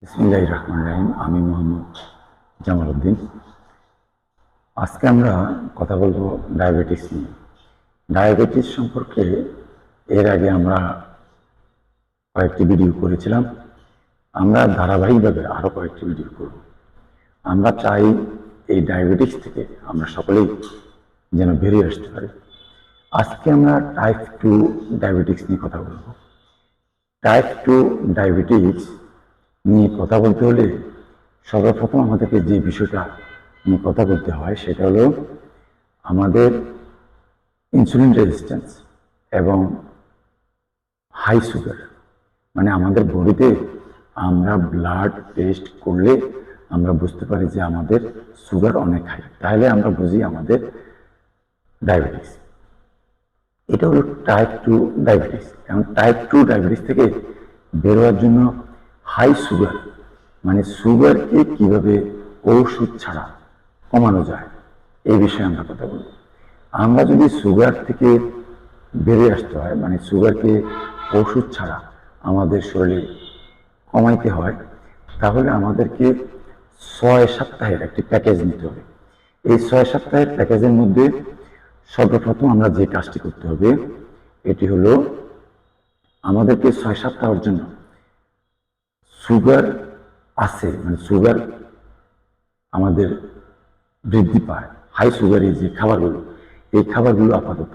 বিসমিল্লাহির রহমানির রহিম। আমি মোহাম্মদ জামাল উদ্দিন। আজকে আমরা কথা বলবো ডায়াবেটিস নিয়ে। ডায়াবেটিস সম্পর্কে এর আগে আমরা কয়েকটি ভিডিও করেছিলাম। আমরা ধারাবাহিকভাবে আরও কয়েকটি ভিডিও করব। আমরা চাই এই ডায়াবেটিস থেকে আমরা সকলেই যেন বেরিয়ে আসতে পারি। আজকে আমরা টাইপ 2 ডায়াবেটিস নিয়ে কথা বলবো। টাইপ 2 ডায়াবেটিস নিয়ে কথা বলতে হলে সর্বপ্রথম আমাদেরকে যে বিষয়টা নিয়ে কথা বলতে হয় সেটা হলো আমাদের ইনসুলিন রেজিস্ট্যান্স এবং হাই সুগার। মানে আমাদের বডিতে আমরা ব্লাড টেস্ট করলে আমরা বুঝতে পারি যে আমাদের সুগার অনেক হাই, তাহলে আমরা বুঝি আমাদের ডায়াবেটিস। এটা হলো টাইপ 2 ডায়াবেটিস। এবং টাইপ 2 ডায়াবেটিস থেকে বেরোয়ার জন্য হাই সুগার মানে সুগারকে কিভাবে ওষুধ ছাড়া কমানো যায় এই বিষয়ে আমরা কথা বলব। আমরা যদি সুগার থেকে বেরিয়ে আসতে হয়, মানে সুগারকে ওষুধ ছাড়া আমাদের শরীরে কমাইতে হয়, তাহলে আমাদেরকে 6 সপ্তাহের একটি প্যাকেজ নিতে হবে। এই 6 সপ্তাহের প্যাকেজের মধ্যে সর্বপ্রথম আমরা যে কাজটি করতে হবে এটি হলো আমাদেরকে 6 সপ্তাহের জন্য সুগার আছে, মানে সুগার আমাদের বৃদ্ধি পায়, হাই সুগারের যে খাবারগুলো, এই খাবারগুলো আপাতত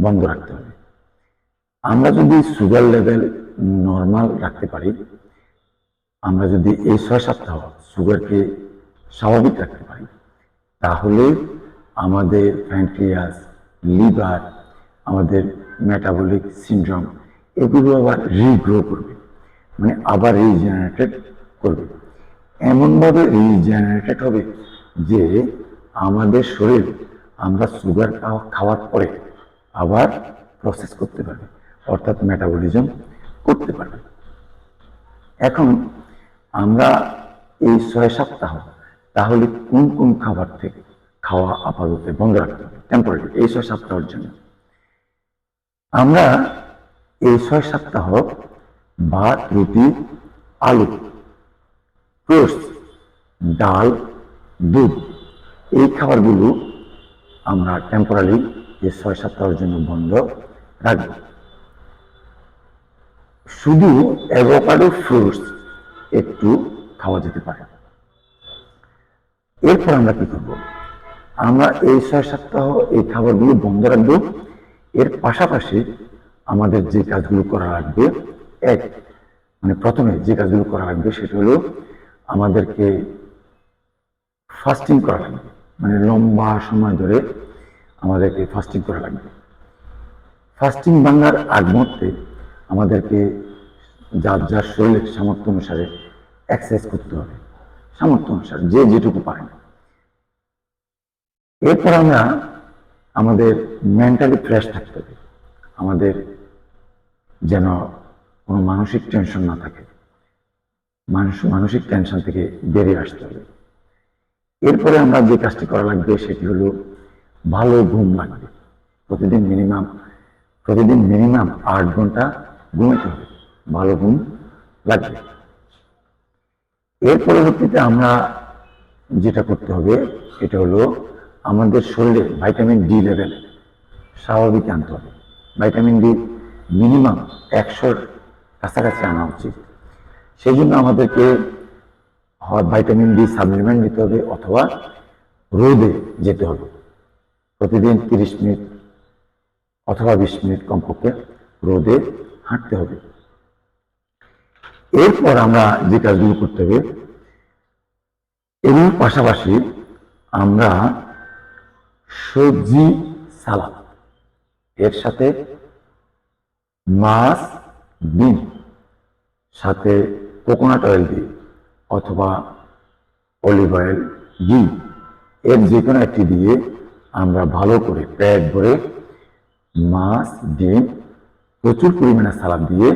বন্ধ রাখতে হবে। আমরা যদি সুগার লেভেল নর্মাল রাখতে পারি, আমরা যদি এই 6 সপ্তাহ সুগারকে স্বাভাবিক রাখতে পারি, তাহলে আমাদের প্যানক্রিয়াস, লিভার, আমাদের মেটাবলিক সিনড্রোম এগুলো আবার রিগ্রো করবে, মানে আবার রিজেনারেটেড করবে। এমনভাবে রিজেনারেটেড হবে যে আমাদের শরীর আমরা সুগার খাওয়ার পরে আবার প্রসেস করতে পারবে, অর্থাৎ মেটাবলিজম করতে পারবে। এখন আমরা এই 6 সপ্তাহ তাহলে কোন কোন খাবার থেকে খাওয়া আপাতত বন্ধ রাখতে হবে টেম্পোরারি এই 6 সপ্তাহের জন্য? আমরা এই 6 সপ্তাহ ভাত, রুটি, আলু, ফ্রুটস, ডাল, দুধ এই খাবারগুলো আমরা টেম্পোরারি এই 6 সপ্তাহের জন্য বন্ধ রাখব। শুধু অ্যাভোকাডো ফ্রুটস একটু খাওয়া যেতে পারে। এরপর আমরা কি করব? আমরা এই 6 সপ্তাহ এই খাবারগুলো বন্ধ রাখবো। এর পাশাপাশি আমাদের যে কাজগুলো করা লাগবে, মানে প্রথমে যে কাজগুলো করা লাগবে সেটা হলো আমাদেরকে ফাস্টিং করা লাগবে, মানে লম্বা সময় ধরে আমাদেরকে ফাস্টিং করা লাগবে। ফাস্টিং ভাঙার আগ মুহূর্তে আমাদেরকে যার যার শরীরের সামর্থ্য অনুসারে এক্সারসাইজ করতে হবে, সামর্থ্য অনুসারে যে যেটুকু পারে। এরপর আমরা আমাদের মেন্টালি ফ্রেশ থাকতে হবে, আমাদের যেন কোনো মানসিক টেনশন না থাকে, মানসিক টেনশন থেকে বেরিয়ে আসতে হবে। এরপরে আমরা যে কাজটি করা লাগবে সেটি হলো ভালো ঘুম লাগবে। প্রতিদিন মিনিমাম 8 ঘন্টা ঘুমাতে হবে, ভালো ঘুম লাগবে। এর পরবর্তীতে আমরা যেটা করতে হবে এটা হলো আমাদের শরীরে ভাইটামিন ডি লেভেল স্বাভাবিক আনতে হবে। ভাইটামিন ডি মিনিমাম 100-র কাছাকাছি আনা উচিত। সেই জন্য আমাদেরকে হয় ভাইটামিন ডি সাপ্লিমেন্ট নিতে হবে অথবা রোদে যেতে হবে। প্রতিদিন 30 মিনিট অথবা 20 মিনিট কমপক্ষে রোদে হাঁটতে হবে। এরপর আমরা যে কাজগুলো করতে হবে এর পাশাপাশি আমরা সবজি সালাদ, এর সাথে মাছ, ডিম, সাথে কোকোনাট অয়েল দিয়ে অথবা অলিভ অয়েল, ঘি এর যে কোনো একটি দিয়ে আমরা ভালো করে পেট ভরে মাছ, ডিম, প্রচুর পরিমাণে সালাদ দিয়ে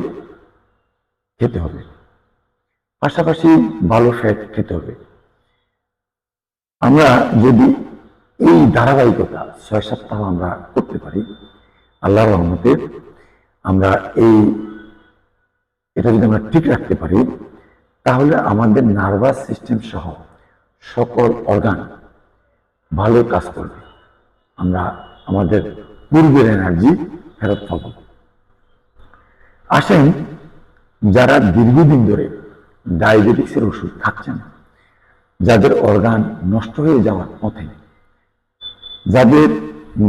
খেতে হবে। পাশাপাশি ভালো ফ্যাট খেতে হবে। আমরা যদি এই ধারাবাহিকতা 6 সপ্তাহ আমরা করতে পারি, আল্লাহর রহমতে আমরা এটা যদি আমরা ঠিক রাখতে পারি, তাহলে আমাদের নার্ভাস সিস্টেম সহ সকল অর্গান ভালো কাজ করবে, আমরা আমাদের পূর্বের এনার্জি ফেরত পাবো। আসেন, যারা দীর্ঘদিন ধরে ডায়াবেটিক্সের ওষুধ খাচ্ছেন, যাদের অর্গান নষ্ট হয়ে যাওয়ার পথে, যাদের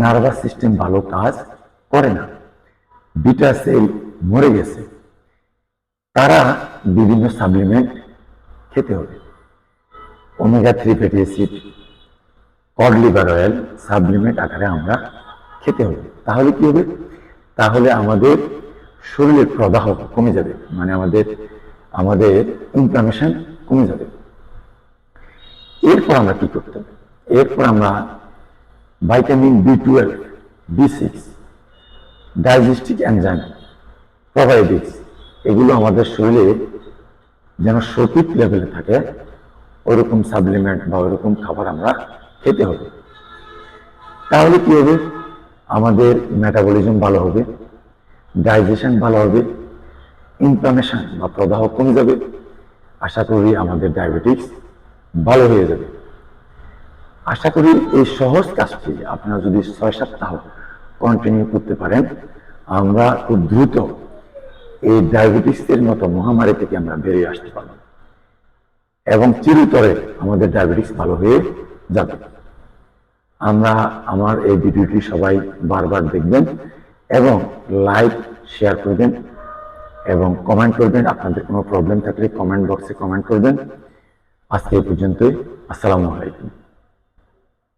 নার্ভাস সিস্টেম ভালো কাজ করে না, বিটা সেল মরে গেছে, তারা বিভিন্ন সাপ্লিমেন্ট খেতে হবে। Omega 3 fatty acid, cod liver oil supplement আকারে আমরা খেতে হবে। তাহলে কি হবে? তাহলে আমাদের শরীরের প্রদাহ কমে যাবে, মানে আমাদের ইনফ্লামেশন কমে যাবে। এরপর আমরা কি করতে হবে? এরপর আমরা vitamin B12, B6, ডাইজেস্টিক enzyme, probiotics, এগুলো আমাদের শরীরে যেন সঠিক লেভেলে থাকে ওরকম সাপ্লিমেন্ট বা ওরকম খাবার আমরা খেতে হবে। তাহলে কি হবে? আমাদের মেটাবলিজম ভালো হবে, ডাইজেশন ভালো হবে, ইনফ্লামেশন বা প্রদাহ কমে যাবে। আশা করি আমাদের ডায়াবেটিক্স ভালো হয়ে যাবে। আশা করি এই সহজ কাজটি আপনারা যদি 6 সপ্তাহ কন্টিনিউ করতে পারেন, আমরা খুব দ্রুত এই ডায়াবেটিক্সের মতো মহামারী থেকে আমরা বেরিয়ে আসতে পারব এবং চিরতরে আমাদের ডায়াবেটিক্স ভালো হয়ে যাবে। আমার এই ভিডিওটি সবাই বারবার দেখবেন এবং লাইক, শেয়ার করবেন এবং কমেন্ট করবেন। আপনাদের কোনো প্রবলেম থাকলে কমেন্ট বক্সে কমেন্ট করবেন। আজকে এই পর্যন্তই। আসসালামু আলাইকুম।